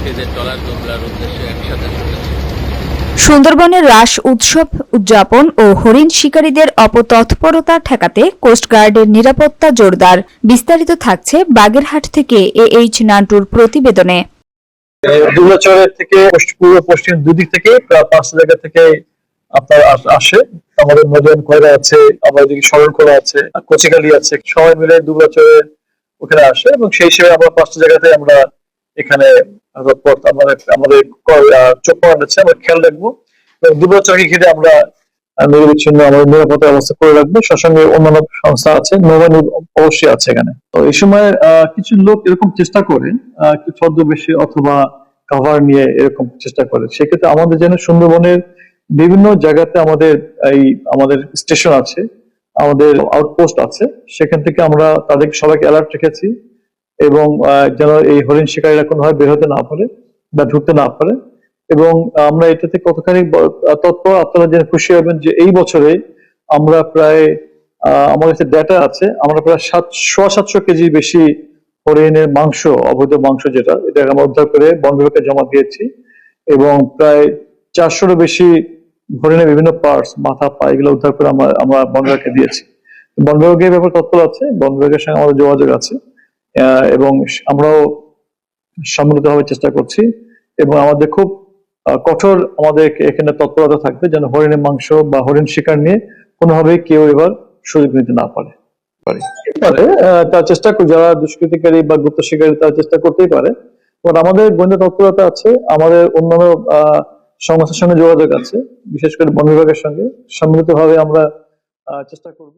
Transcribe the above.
আজকে যে ট্রলার গুলোর উদ্দেশ্যে একসাথে চলেছে। সুন্দরবনের রাস উৎসব উদযাপন ও হরিণ শিকারীদের অপতৎপরতা ঠেকাতে কোস্টগার্ডের নিরাপত্তা জোরদার। বিস্তারিত থাকছে বাগেরহাট থেকে এইচ নান্টুর প্রতিবেদনে। দুবলাচরের থেকে পূর্ব পশ্চিম দুদিক থেকে প্রায় 5 জায়গা থেকে আপনার আসে। আমাদের মজান কয়রা আছে, আমাদের দিকে শরণখোলা আছে, কচিকালি আছে, সবাই মিলে দুবলাচরে ওখানে আসে এবং সেই হিসেবে আমরা 5টা জায়গাতে আমরা এখানে আমাদের চোখ আছে, আমরা খেয়াল রাখবো এবং দুবলাচরকে ঘিরে আমরা নিরবিচ্ছিন্ন আমাদের নিরাপত্তা ব্যবস্থা করে রাখবো। সঙ্গে অন্যান্য সংস্থা আছে, নৌবাহিনী অবশ্যই আছে এখানে। তো এই সময় কিছু লোক এরকম চেষ্টা করে একটু ছদ্মবেশে অথবা কভার নিয়ে এরকম চেষ্টা করে। সেক্ষেত্রে আমাদের যেন সুন্দরবনের বিভিন্ন জায়গাতে আমাদের স্টেশন আছে, আমাদের আউটপোস্ট আছে, সেখান থেকে আমরা তাদেরকে সবাইকে অ্যালার্ট রেখেছি এবং যেন এই হরিণ শিকারীরা কোনোভাবে বের হতে না পারে বা ঢুকতে না পারে। এবং আমরা এটা থেকে কতখানি তৎপর আপনারা জেনে খুশি হবেন যে এই বছরে আমরা প্রায় আমার কাছে ডেটা আছে, আমরা প্রায় 700 কেজি বেশি হরিণের মাংস, অবৈধ মাংস যেটা, এটা আমরা উদ্ধার করে বন বিভাগকে জমা দিয়েছি এবং প্রায় 400-এরও বেশি হরিণের বিভিন্ন পার্টস, মাথা, পা, এগুলো উদ্ধার করে আমরা বন বিভাগকে দিয়েছি। বন বিভাগের ব্যাপারে তৎপর আছে, বন বিভাগের সঙ্গে আমাদের যোগাযোগ আছে এবং আমরাও সম্মিলিতভাবে চেষ্টা করছি এবং আমাদের খুব কঠোর আমাদের এখানে তৎপরতা থাকবে যেন হরিণের মাংস বা হরিণ শিকার নিয়ে কোনোভাবেই কেউ এবার সুযোগ নিতে না পারে। তার চেষ্টা যারা দুষ্কৃতিকারী বা গুপ্ত শিকারী তার চেষ্টা করতেই পারে। আমাদের গোয়েন্দা তৎপরতা আছে, আমাদের অন্যান্য সংস্থার সঙ্গে যোগাযোগ আছে, বিশেষ করে বন বিভাগের সঙ্গে সম্মিলিতভাবে আমরা চেষ্টা করব।